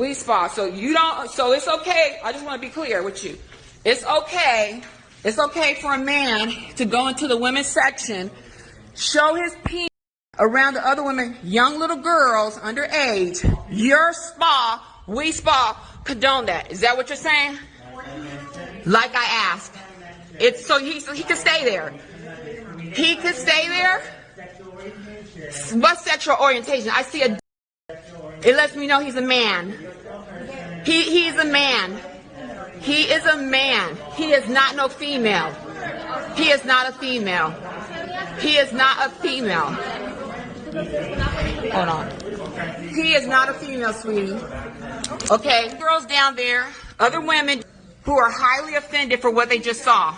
We Spa. So you don't, so it's okay. I just want to be clear with you. It's okay. It's okay for a man to go into the women's section, show his penis around the other women, young little girls underage. Your spa, We Spa, condone that. Is that what you're saying? Like I asked. It's so he can stay there. He can stay there. What's sexual orientation? I see a. It lets me know he's a man. He's a man. He is a man. He is not no female. He is not a female. He is not a female. Hold on. He is not a female, sweetie. Okay, girls down there, other women who are highly offended for what they just saw.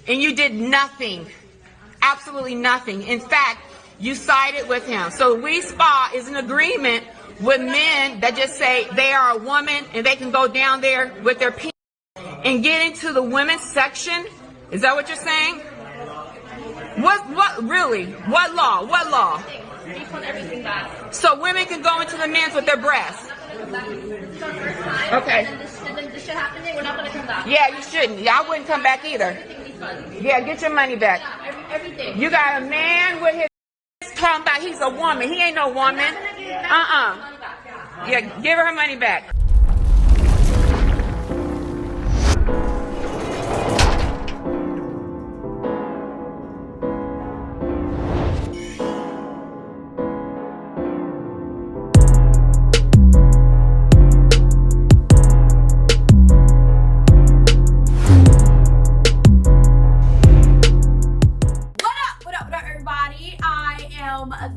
And you did nothing. Absolutely nothing. In fact, you sided with him. So We Spa is an agreement with men that just say they are a woman and they can go down there with their penis and get into the women's section. Is that what you're saying? What really? What law? What law? They put everything back. So women can go into the men's with their breasts. Okay. And then this should happen. We're not going to come back. Yeah, you shouldn't. Yeah, I wouldn't come back either. Yeah, get your money back. Yeah, everything. You got a man with his talking about he's a woman. He ain't no woman. Yeah, give her money back.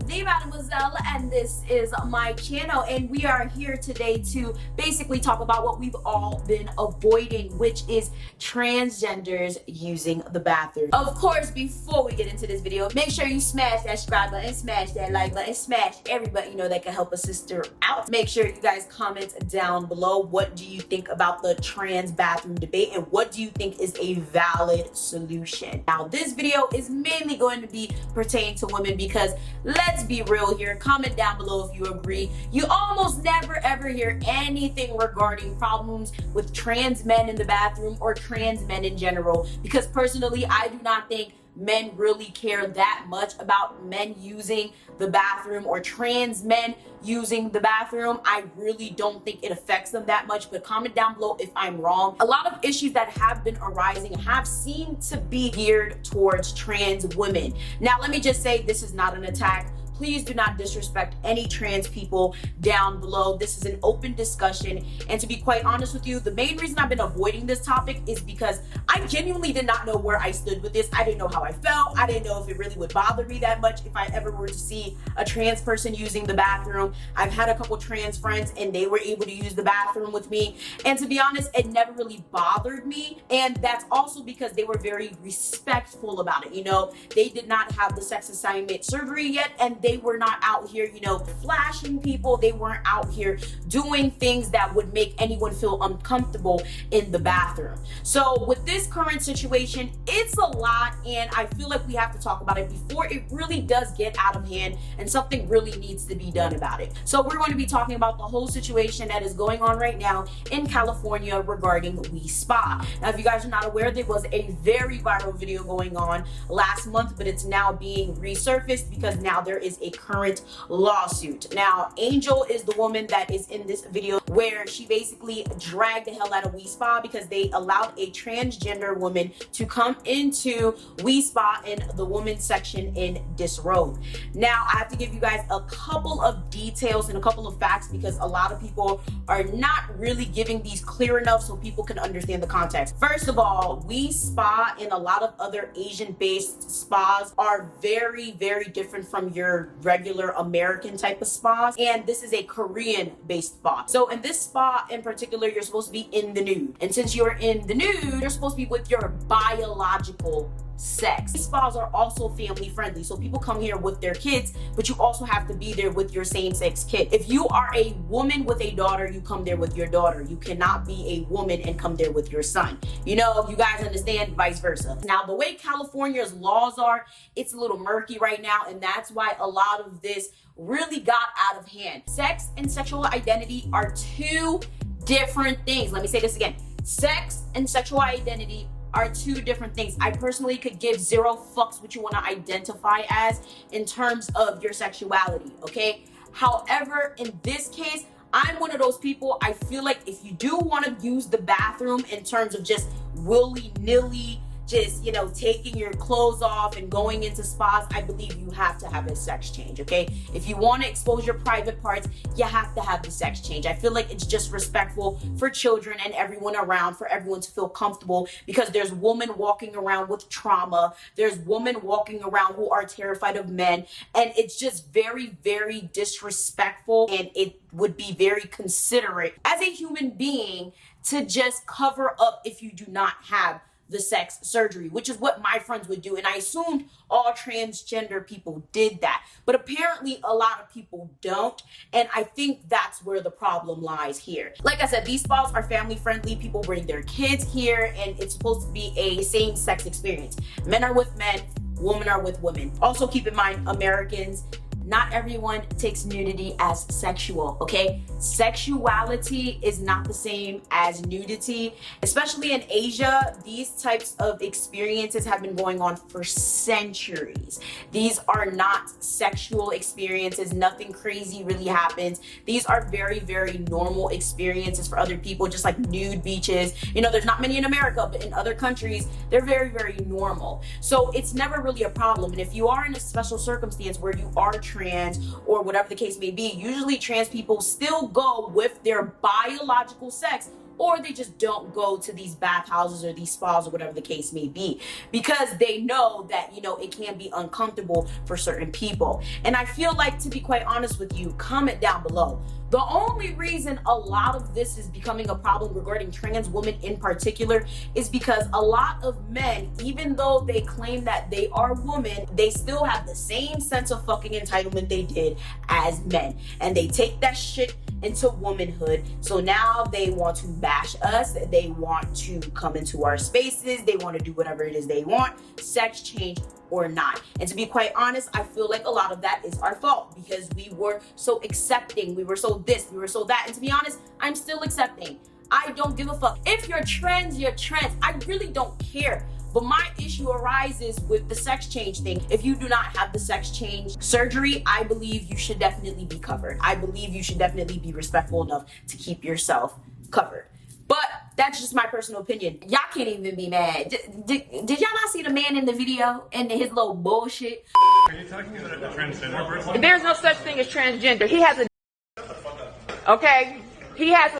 The Mademoiselle, and this is my channel, and we are here today to basically talk about what we've all been avoiding, which is transgenders using the bathroom. Of course, before we get into this video, make sure you smash that subscribe button, smash that like button, smash everybody you know that can help a sister out. Make sure you guys comment down below, what do you think about the trans bathroom debate, and what do you think is a valid solution? Now, this video is mainly going to be pertaining to women because let's be real here. Comment down below if you agree. You almost never ever hear anything regarding problems with trans men in the bathroom or trans men in general, because personally I do not think men really care that much about men using the bathroom or trans men using the bathroom. I really don't think it affects them that much, but comment down below if I'm wrong. A lot of issues that have been arising have seemed to be geared towards trans women. Now, let me just say, this is not an attack. Please do not disrespect any trans people down below. This is an open discussion, and to be quite honest with you, the main reason I've been avoiding this topic is because I genuinely did not know where I stood with this. I didn't know how I felt. I didn't know if it really would bother me that much if I ever were to see a trans person using the bathroom. I've had a couple trans friends and they were able to use the bathroom with me, and to be honest, it never really bothered me. And that's also because they were very respectful about it. You know, they did not have the sex assignment surgery yet, and they were not out here, you know, flashing people. They weren't out here doing things that would make anyone feel uncomfortable in the bathroom. So with this current situation, it's a lot, and I feel like we have to talk about it before it really does get out of hand and something really needs to be done about it. So we're going to be talking about the whole situation that is going on right now in California regarding We Spa. Now, if you guys are not aware, there was a very viral video going on last month, but it's now being resurfaced because now there is a current lawsuit. Now, Angel is the woman that is in this video where she basically dragged the hell out of We Spa because they allowed a transgender woman to come into We Spa in the women's section in disrobe. Now, I have to give you guys a couple of details and a couple of facts because a lot of people are not really giving these clear enough so people can understand the context. First of all, We Spa and a lot of other Asian-based spas are very, very different from your regular American type of spas, and this is a Korean-based spa. So in this spa in particular, you're supposed to be in the nude, and since you're in the nude, you're supposed to be with your biological sex. These spas are also family friendly, so people come here with their kids, but you also have to be there with your same-sex kid. If you are a woman with a daughter, you come there with your daughter. You cannot be a woman and come there with your son. You know, you guys understand, vice versa. Now, the way California's laws are, it's a little murky right now, and that's why a lot of this really got out of hand. Sex and sexual identity are two different things. Let me say this again. Sex and sexual identity are two different things. I personally could give zero fucks what you want to identify as in terms of your sexuality, okay? However, in this case, I'm one of those people, I feel like if you do want to use the bathroom in terms of just willy-nilly, just, you know, taking your clothes off and going into spas, I believe you have to have a sex change, okay? If you want to expose your private parts, you have to have the sex change. I feel like it's just respectful for children and everyone around, for everyone to feel comfortable, because there's women walking around with trauma, there's women walking around who are terrified of men, and it's just very, very disrespectful, and it would be very considerate as a human being to just cover up if you do not have the sex surgery, which is what my friends would do. And I assumed all transgender people did that. But apparently a lot of people don't. And I think that's where the problem lies here. Like I said, these spas are family friendly. People bring their kids here, and it's supposed to be a same-sex experience. Men are with men, women are with women. Also keep in mind, Americans, not everyone takes nudity as sexual, okay? Sexuality is not the same as nudity. Especially in Asia, these types of experiences have been going on for centuries. These are not sexual experiences. Nothing crazy really happens. These are very, very normal experiences for other people, just like nude beaches. You know, there's not many in America, but in other countries, they're very, very normal. So it's never really a problem. And if you are in a special circumstance where you are trans or whatever the case may be, usually trans people still go with their biological sex, or they just don't go to these bathhouses or these spas or whatever the case may be, because they know that, you know, it can be uncomfortable for certain people. And I feel like, to be quite honest with you, comment down below. The only reason a lot of this is becoming a problem regarding trans women in particular is because a lot of men, even though they claim that they are women, they still have the same sense of fucking entitlement they did as men. And they take that shit into womanhood. So now they want to bash us, they want to come into our spaces, they want to do whatever it is they want, sex change or not. And to be quite honest, I feel like a lot of that is our fault, because we were so accepting, we were so this, we were so that. And to be honest, I'm still accepting. I don't give a fuck. If you're trans, you're trans. I really don't care. But my issue arises with the sex change thing. If you do not have the sex change surgery, I believe you should definitely be covered. I believe you should definitely be respectful enough to keep yourself covered. But that's just my personal opinion. Y'all can't even be mad. Did y'all not see the man in the video and his little bullshit? Are you talking about a transgender person? There's no such thing as transgender. He has a, okay? He has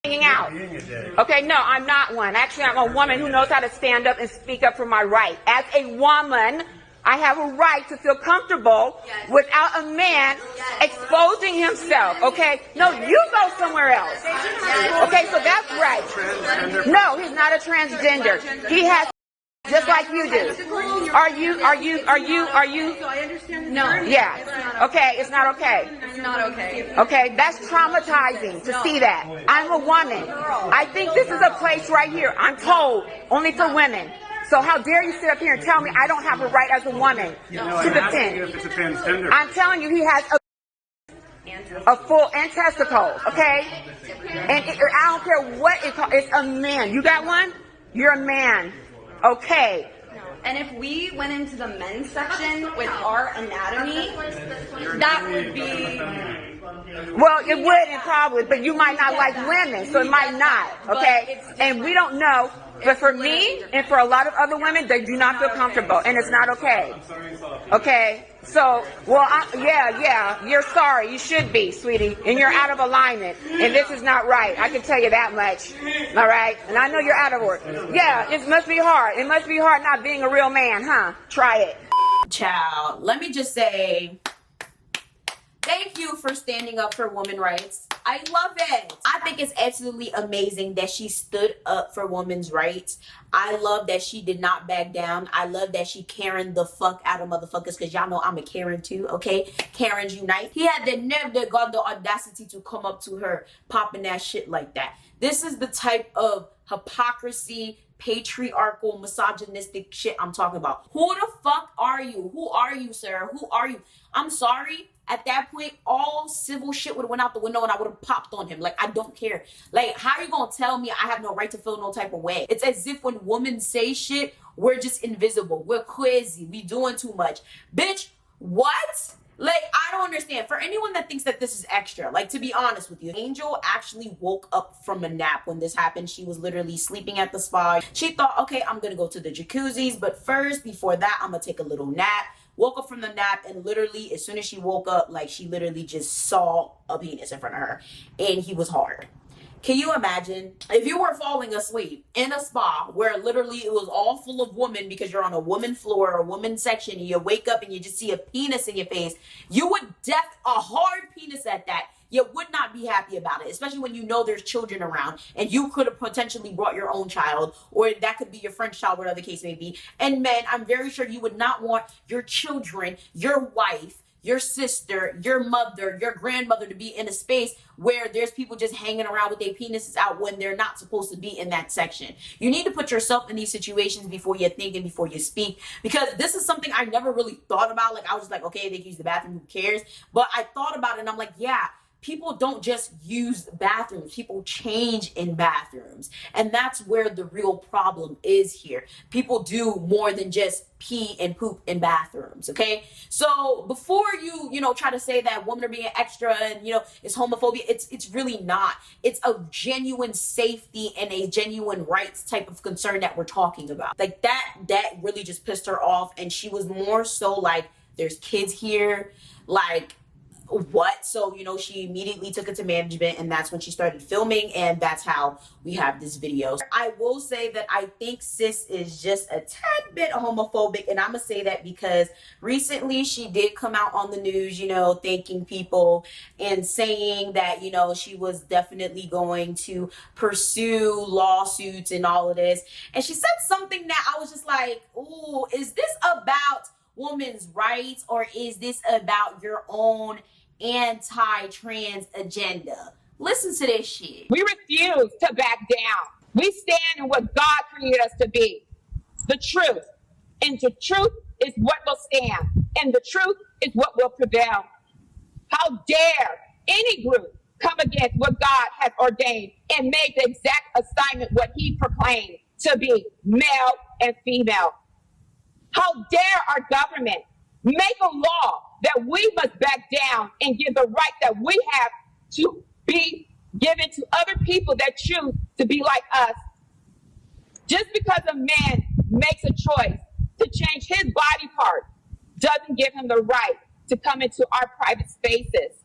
hanging out. Okay, no, I'm not one. Actually, I'm a woman who knows how to stand up and speak up for my right. As a woman, I have a right to feel comfortable without a man exposing himself, okay? No, you go somewhere else. Okay, so that's right. No, he's not a transgender. He has just like you do. Are you? So I understand. No. Yeah. Okay, it's not okay. It's not okay. Okay, that's traumatizing to see that. I'm a woman. I think this is a place right here, I'm told, only for women. So how dare you sit up here and tell me I don't have a right as a woman to defend? If it's a transgender. I'm telling you, he has a full and testicles, okay? And I don't care what it's called. It's a man. You got one? You're a man. Okay. And if we went into the men's section with our anatomy, that would be... Well, it would probably, but you might not like women, so it might not, okay? And we don't know. But for me and for a lot of other women, they do not feel comfortable, and it's not okay. Okay? So, well, yeah, you're sorry. You should be, sweetie. And you're out of alignment. And this is not right. I can tell you that much. All right? And I know you're out of order. Yeah, it must be hard. It must be hard not being a real man, huh? Try it. Child, let me just say, Thank you for standing up for women's rights. I love it. I think it's absolutely amazing that she stood up for women's rights. I love that she did not back down. I love that she Karen the fuck out of motherfuckers, because y'all know I'm a Karen too, okay? Karens unite. He had the nerve, that got the audacity to come up to her popping that shit like that. This is the type of hypocrisy, patriarchal, misogynistic shit I'm talking about. Who the fuck are you? Who are you, sir? Who are you? I'm sorry. At that point, all civil shit would have went out the window and I would have popped on him. Like, I don't care. Like, how are you gonna tell me I have no right to feel no type of way? It's as if when women say shit, we're just invisible. We're crazy. We doing too much. Bitch, what? Like, I don't understand. For anyone that thinks that this is extra, like, to be honest with you, Angel actually woke up from a nap when this happened. She was literally sleeping at the spa. She thought, okay, I'm gonna go to the jacuzzis, but first, before that, I'm gonna take a little nap. Woke up from the nap, and literally, as soon as she woke up, like, she literally just saw a penis in front of her, and he was hard. Can you imagine if you were falling asleep in a spa where literally it was all full of women because you're on a woman floor or a woman section, and you wake up and you just see a penis in your face? You would a hard penis at that. You would not be happy about it, especially when you know there's children around and you could have potentially brought your own child, or that could be your friend's child, whatever the case may be. And men, I'm very sure you would not want your children, your wife, your sister, your mother, your grandmother to be in a space where there's people just hanging around with their penises out when they're not supposed to be in that section. You need to put yourself in these situations before you think and before you speak, because this is something I never really thought about. Like, I was just like, okay, they can use the bathroom, who cares? But I thought about it and I'm like, yeah, people don't just use bathrooms. People change in bathrooms. And that's where the real problem is here. People do more than just pee and poop in bathrooms, okay? So before you try to say that women are being extra and, it's homophobia, it's really not. It's a genuine safety and a genuine rights type of concern that we're talking about. Like, that really just pissed her off. And she was more so like, there's kids here, like, what? So, she immediately took it to management, and that's when she started filming, and that's how we have this video. I will say that I think sis is just a tad bit homophobic, and I'm gonna say that because recently she did come out on the news, thanking people and saying that, she was definitely going to pursue lawsuits and all of this. And she said something that I was just like, ooh, is this about women's rights, or is this about your own anti-trans agenda? Listen to this shit. We refuse to back down. We stand in what God created us to be, the truth. And the truth is what will stand. And the truth is what will prevail. How dare any group come against what God has ordained and make the exact assignment what he proclaimed to be male and female. How dare our government make a law that we must back down and give the right that we have to be given to other people that choose to be like us. Just because a man makes a choice to change his body part doesn't give him the right to come into our private spaces.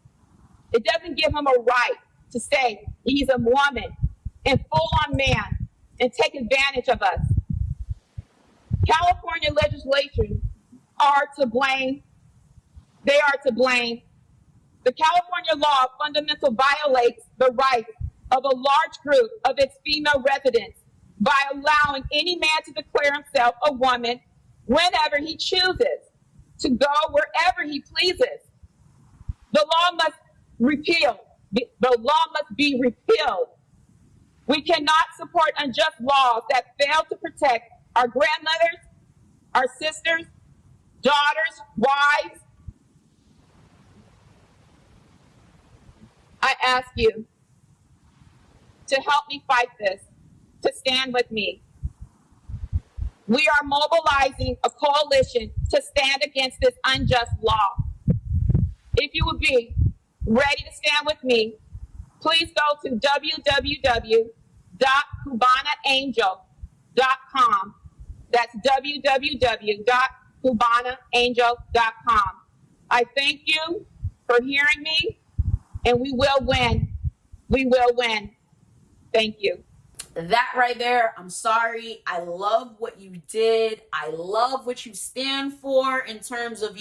It doesn't give him a right to say he's a woman and full-on man and take advantage of us. California legislatures are to blame. They are to blame. The California law fundamentally violates the rights of a large group of its female residents by allowing any man to declare himself a woman whenever he chooses, to go wherever he pleases. The law must repeal. The law must be repealed. We cannot support unjust laws that fail to protect our grandmothers, our sisters, daughters, wives. I ask you to help me fight this, to stand with me. We are mobilizing a coalition to stand against this unjust law. If you would be ready to stand with me, please go to www.cubanaangel.com. That's www.cubanaangel.com. I thank you for hearing me, and we will win. We will win. Thank you. That right there, I'm sorry. I love what you did. I love what you stand for in terms of,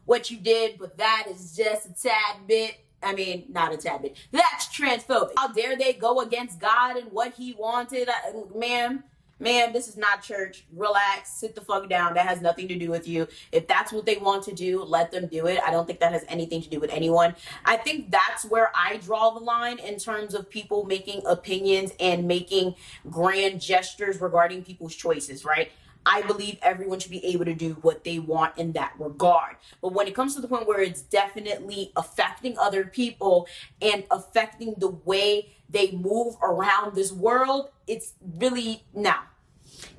what you did, but that is just a tad bit. I mean, not a tad bit. That's transphobic. How dare they go against God and what he wanted? Ma'am, this is not church. Relax, sit the fuck down. That has nothing to do with you. If that's what they want to do, let them do it. I don't think that has anything to do with anyone. I think that's where I draw the line in terms of people making opinions and making grand gestures regarding people's choices, right? I believe everyone should be able to do what they want in that regard. But when it comes to the point where it's definitely affecting other people and affecting the way they move around this world, it's really,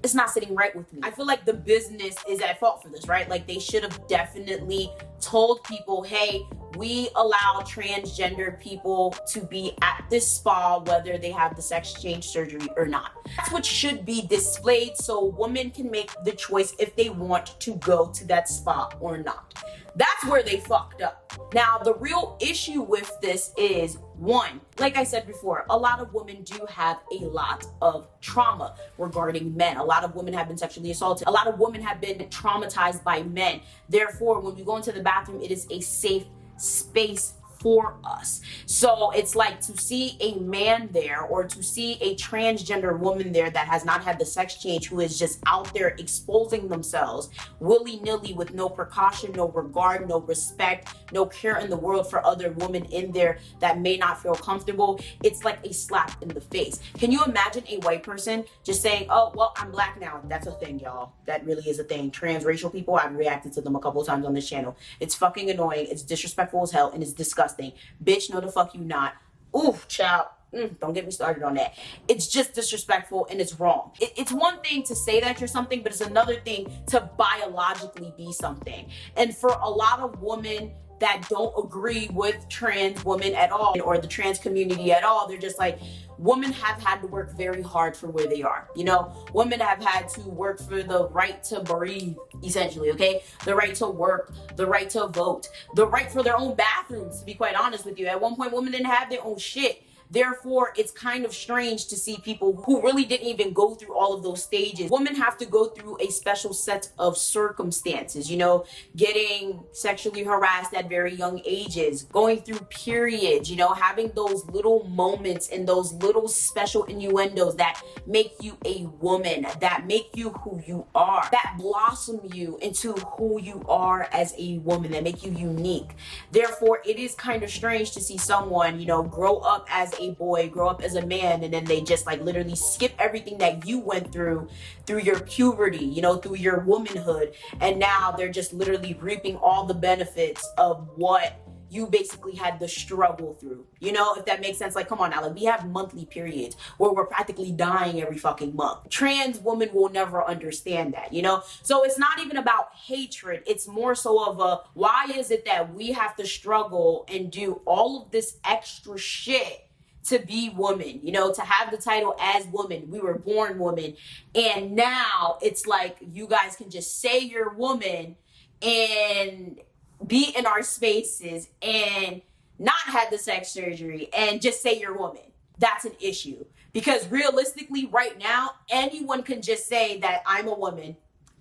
it's not sitting right with me. I feel like the business is at fault for this, right? Like, they should have definitely told people, hey, we allow transgender people to be at this spa whether they have the sex change surgery or not. That's what should be displayed so women can make the choice if they want to go to that spa or not. That's where they fucked up. Now, the real issue with this is, one, like I said before, a lot of women do have a lot of trauma regarding men. A lot of women have been sexually assaulted. A lot of women have been traumatized by men. Therefore, when we go into the bathroom, it is a safe space for us. So it's like, to see a man there or to see a transgender woman there that has not had the sex change, who is just out there exposing themselves willy-nilly with no precaution, no regard, no respect, no care in the world for other women in there that may not feel comfortable, it's like a slap in the face. Can you imagine a white person just saying, oh, well, I'm black now? That's a thing, y'all. That really is a thing. Transracial people, I've reacted to them a couple of times on this channel. It's fucking annoying, it's disrespectful as hell, and it's disgusting. Bitch, no the fuck you not. Ooh, child. Don't get me started on that. It's just disrespectful and it's wrong. It's one thing to say that you're something, but it's another thing to biologically be something. And for a lot of women that don't agree with trans women at all, or the trans community at all, they're just like, women have had to work very hard for where they are. You know, women have had to work for the right to breathe, essentially, okay? The right to work, the right to vote, the right for their own bathrooms, to be quite honest with you. At one point, women didn't have their own shit. Therefore, it's kind of strange to see people who really didn't even go through all of those stages. Women have to go through a special set of circumstances, you know, getting sexually harassed at very young ages, going through periods, you know, having those little moments and those little special innuendos that make you a woman, that make you who you are, that blossom you into who you are as a woman, that make you unique. Therefore, it is kind of strange to see someone, you know, grow up as a boy, grow up as a man, and then they just like literally skip everything that you went through your puberty, you know, through your womanhood, and now they're just literally reaping all the benefits of what you basically had to struggle through, you know, if that makes sense. Like, come on now, like, we have monthly periods where we're practically dying every fucking month. Trans women will never understand that, you know? So it's not even about hatred. It's more so of a, why is it that we have to struggle and do all of this extra shit to be woman, you know, to have the title as woman? We were born woman. And now it's like, you guys can just say you're woman and be in our spaces and not have the sex surgery and just say you're woman. That's an issue. Because realistically, right now, anyone can just say that I'm a woman,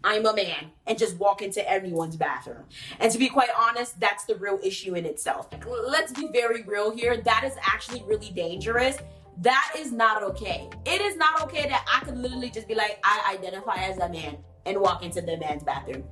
I'm a man, and just walk into everyone's bathroom. And to be quite honest, that's the real issue in itself. Let's be very real here. That is actually really dangerous. That is not okay. It is not okay that I could literally just be like, I identify as a man, and walk into the man's bathroom.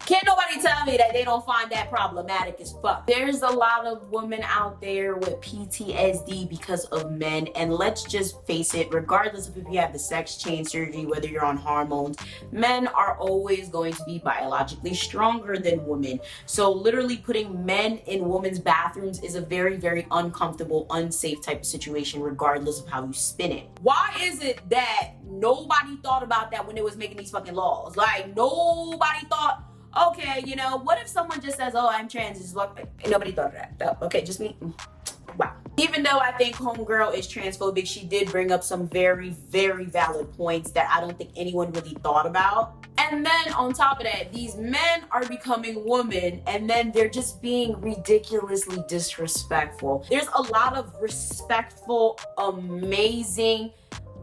Can't nobody tell me that they don't find that problematic as fuck. There's a lot of women out there with PTSD because of men, and let's just face it, regardless of if you have the sex change surgery, whether you're on hormones, men are always going to be biologically stronger than women. So literally putting men in women's bathrooms is a very, very uncomfortable, unsafe type of situation, regardless of how you spin it. Why is it that nobody thought about that when they was making these fucking laws? Like, nobody thought, okay, you know, what if someone just says, oh, I'm trans, just walk, nobody thought of that. Oh, okay, just me. Wow. Even though I think homegirl is transphobic, she did bring up some very, very valid points that I don't think anyone really thought about. And then on top of that, these men are becoming women, and then they're just being ridiculously disrespectful. There's a lot of respectful, amazing,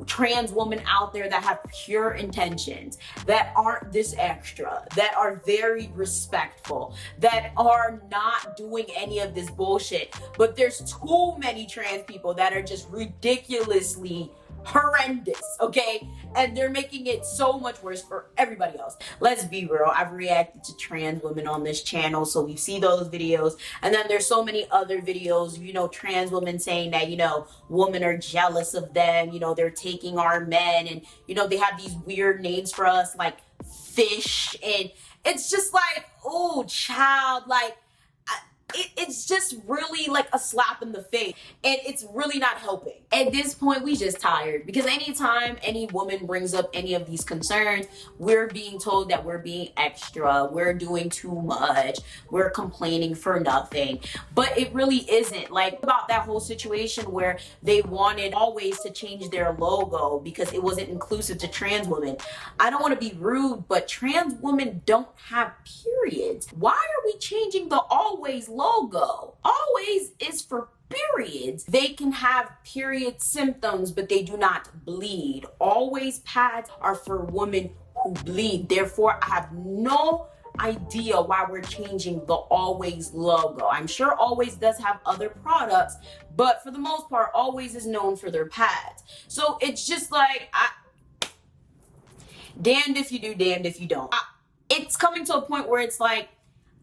trans women out there that have pure intentions, that aren't this extra, that are very respectful, that are not doing any of this bullshit. But there's too many trans people that are just ridiculously horrendous, okay? And they're making it so much worse for everybody else. Let's be real. I've reacted to trans women on this channel, so we see those videos. And then there's so many other videos, you know, trans women saying that, you know, women are jealous of them, you know, they're taking our men, and, you know, they have these weird names for us like fish, and it's just like, oh, child, like, it's just really like a slap in the face, and it's really not helping. At this point, we just tired, because anytime any woman brings up any of these concerns, we're being told that we're being extra, we're doing too much, we're complaining for nothing. But it really isn't. Like, about that whole situation where they wanted always to change their logo because it wasn't inclusive to trans women. I don't want to be rude, but trans women don't have periods. Why are we changing the always logo? Always is for periods. They can have period symptoms, but they do not bleed. Always pads are for women who bleed. Therefore, I have no idea why we're changing the Always logo. I'm sure Always does have other products, but for the most part, Always is known for their pads. So it's just like, damned if you do, damned if you don't. It's coming to a point where it's like,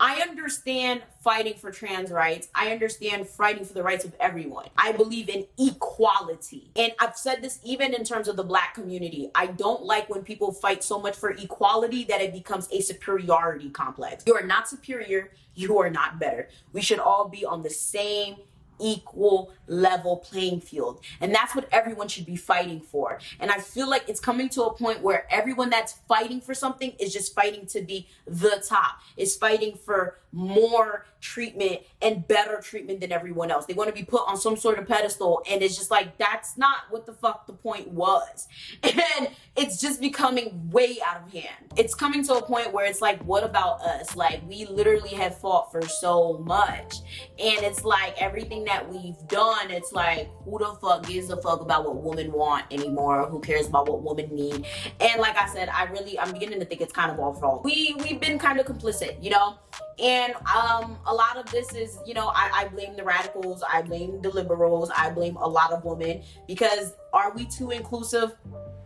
I understand fighting for trans rights. I understand fighting for the rights of everyone. I believe in equality. And I've said this even in terms of the Black community. I don't like when people fight so much for equality that it becomes a superiority complex. You are not superior. You are not better. We should all be on the same equal level playing field, and that's what everyone should be fighting for. And I feel like it's coming to a point where everyone that's fighting for something is just fighting to be the top, is fighting for more treatment and better treatment than everyone else. They want to be put on some sort of pedestal, and it's just like, that's not what the fuck the point was. And it's just becoming way out of hand. It's coming to a point where it's like, what about us? Like, we literally have fought for so much, and it's like everything that we've done, it's like, who the fuck gives a fuck about what women want anymore? Who cares about what women need? And like I said, I'm beginning to think it's kind of our fault. We've been kind of complicit, you know? And a lot of this is, you know, I blame the radicals, I blame the liberals, I blame a lot of women, because are we too inclusive?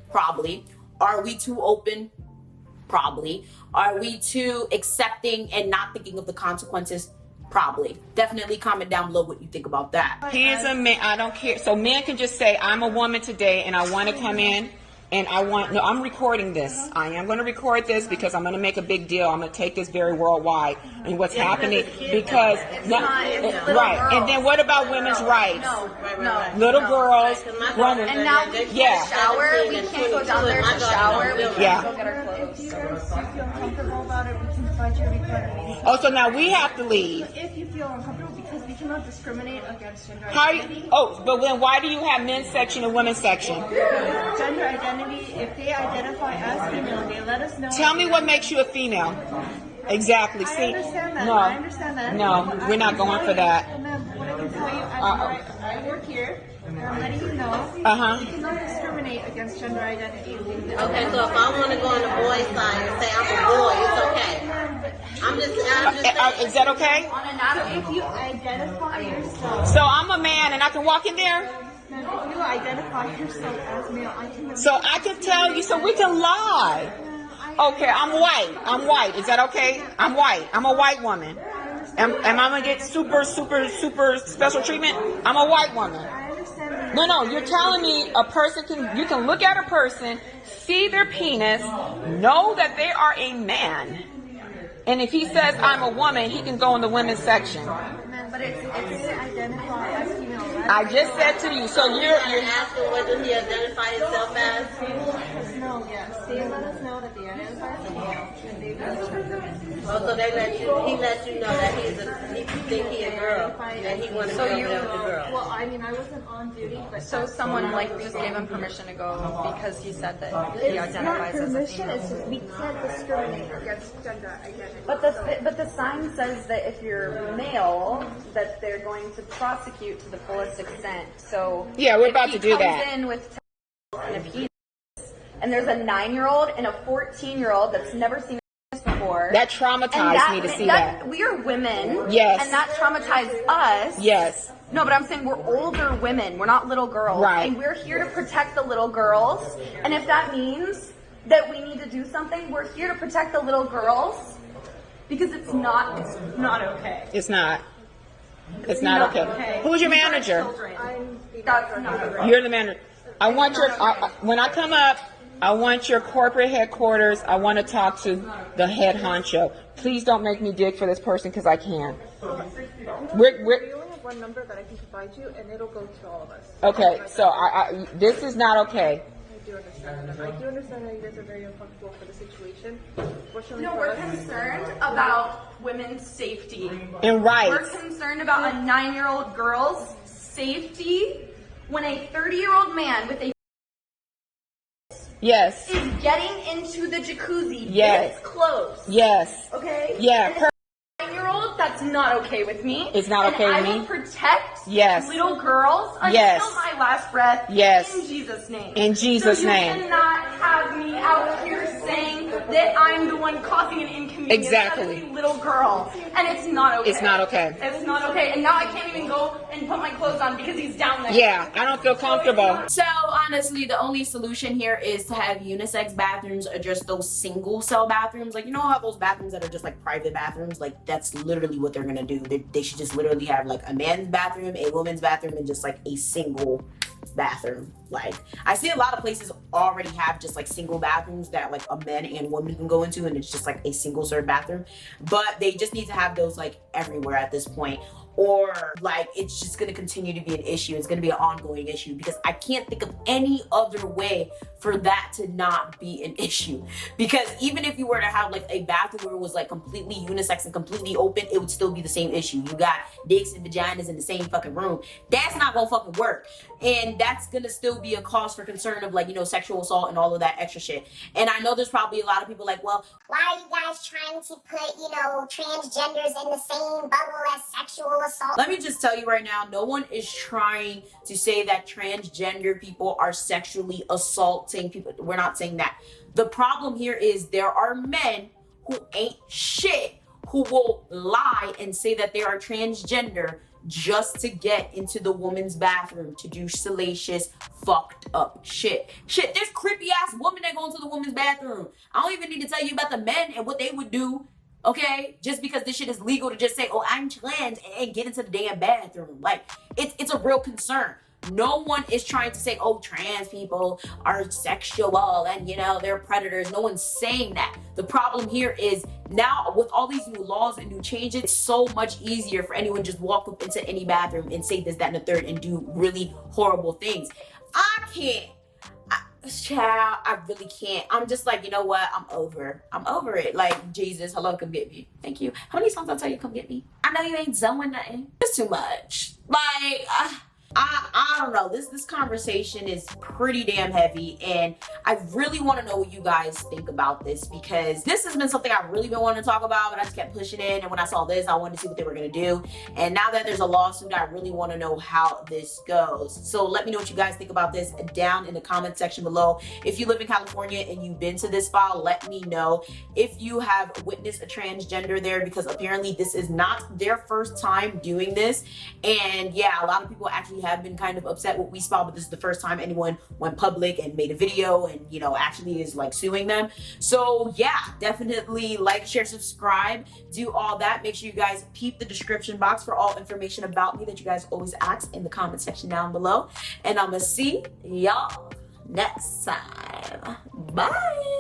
Probably. Are we too open? Probably. Are we too accepting and not thinking of the consequences? Probably. Definitely comment down below what you think about that. He is a man. I don't care. So men can just say, I'm a woman today and I want to come in and I'm recording this. I am going to record this because I'm going to make a big deal. I'm going to take this very worldwide and what's happening because, right. And then what about women's rights? No. Little girls. Women. And now we can't shower. We can't go down there to shower. We can't go get our clothes. If you feel uncomfortable about it, we can find you requirements. Oh, so now we have to leave. If you feel uncomfortable, because we cannot discriminate against gender How identity. but then why do you have men's section and women's section? Gender identity, if they identify as female, they let us know. Tell me what makes you a female. Exactly. See, I understand that. no, I understand that. no, we're not going for that. Ma'am, what I can tell you, I work here, and I'm letting you know. We cannot discriminate against gender identity. Okay, so if I want to go on the boy side and say I'm a boy, it's okay. I'm just saying. Is that okay? If you identify yourself. So I'm a man and I can walk in there? If you identify yourself as male, I can. So I can tell you, so we can lie. Okay, I'm white. I'm white. Is that okay? I'm white. I'm a white woman. Am I going to get super special treatment? I'm a white woman. No, you're telling me you can look at a person, see their penis, know that they are a man. And if he says I'm a woman, he can go in the women's section. But it's identify as female. I just said to you, so you're asking whether he identified himself as. They let us know that they identify as female, and they Oh, so he let you know that he think he a girl, and he wanted to go with the girl. Well, I mean, I wasn't on duty, but So someone like just gave him permission to go because he said that he identifies as a female. it's just we can't discriminate against gender identity. But the sign says that if you're male, that they're going to prosecute to the fullest extent. So Yeah, we're about if to he do comes that. in with and if he and there's a 9-year-old and a 14-year-old that's never seen this before. That traumatized me to see that. We are women. Yes. And that traumatized us. Yes. No, but I'm saying we're older women. We're not little girls. Right. And we're here to protect the little girls. And if that means that we need to do something, we're here to protect the little girls because it's not okay. It's not. It's not okay. Who's your manager? That's not okay. You're the manager. I want your, when I come up, I want your corporate headquarters. I want to talk to the head honcho. Please don't make me dig for this person because I can. We only have one number that I can provide you, and it'll go to all of us. Okay, so this is not okay. I do understand that. I do understand that you guys are very uncomfortable for the situation. Fortunately, No, for we're us, concerned about women's safety. And rights. We're concerned about a 9-year-old girl's safety when a 30-year-old man with a Yes. is getting into the jacuzzi. Yes. It's close. Yes. Okay? Yeah. And as a 9-year-old, that's not okay with me. It's not okay with and me. I will protect Yes. little girls until Yes. my last breath. Yes. In Jesus' name. In Jesus' so name. You cannot have me out here saying that I'm the one causing an inconvenience. Exactly. As a little girl. And it's not okay. It's not okay. It's not okay. And now I can't even go and put my clothes on because he's down there. Yeah, I don't feel comfortable. So honestly, the only solution here is to have unisex bathrooms or just those single cell bathrooms. Like, you know how those bathrooms that are just like private bathrooms? Like, that's literally what they're gonna do. They should just literally have like a man's bathroom, a woman's bathroom, and just like a single bathroom. Like, I see a lot of places already have just like single bathrooms that like a man and woman can go into, and it's just like a single served bathroom. But they just need to have those like everywhere at this point, or like it's just going to continue to be an issue. It's going to be an ongoing issue because I can't think of any other way for that to not be an issue. Because even if you were to have like a bathroom where it was like completely unisex and completely open, it would still be the same issue. You got dicks and vaginas in the same fucking room. That's not gonna fucking work. And that's gonna still be a cause for concern of like, you know, sexual assault and all of that extra shit. And I know there's probably a lot of people like, well, why are you guys trying to put, you know, transgenders in the same bubble as sexual assault? let me just tell you right now, no one is trying to say that transgender people are sexually assaulting people. We're not saying that. The problem here is there are men who ain't shit who will lie and say that they are transgender just to get into the woman's bathroom to do salacious, fucked up shit. Shit, there's creepy ass women that go into the woman's bathroom. I don't even need to tell you about the men and what they would do, okay? Just because this shit is legal to just say, oh, I'm trans, and get into the damn bathroom. Like, it's a real concern. No one is trying to say, oh, trans people are sexual and, you know, they're predators. No one's saying that. The problem here is now with all these new laws and new changes, it's so much easier for anyone to just walk up into any bathroom and say this, that, and the third and do really horrible things. I can't. Child, I really can't. I'm just like, you know what? I'm over it. Like, Jesus, hello, come get me. Thank you. How many times I'll tell you, come get me? I know you ain't doing nothing. It's too much. Like, I don't know. This conversation is pretty damn heavy, and I really want to know what you guys think about this, because this has been something I've really been wanting to talk about, but I just kept pushing it. And when I saw this, I wanted to see what they were going to do. And now that there's a lawsuit, I really want to know how this goes. So let me know what you guys think about this down in the comment section below. If you live in California and you've been to this file, let me know if you have witnessed a transgender there, because apparently this is not their first time doing this. And yeah, a lot of people actually have been kind of upset with WeSpa, but this is the first time anyone went public and made a video and, you know, actually is like suing them. So yeah, definitely like, share, subscribe, do all that. Make sure you guys peep the description box for all information about me that you guys always ask in the comment section down below. And I'm gonna see y'all next time. Bye.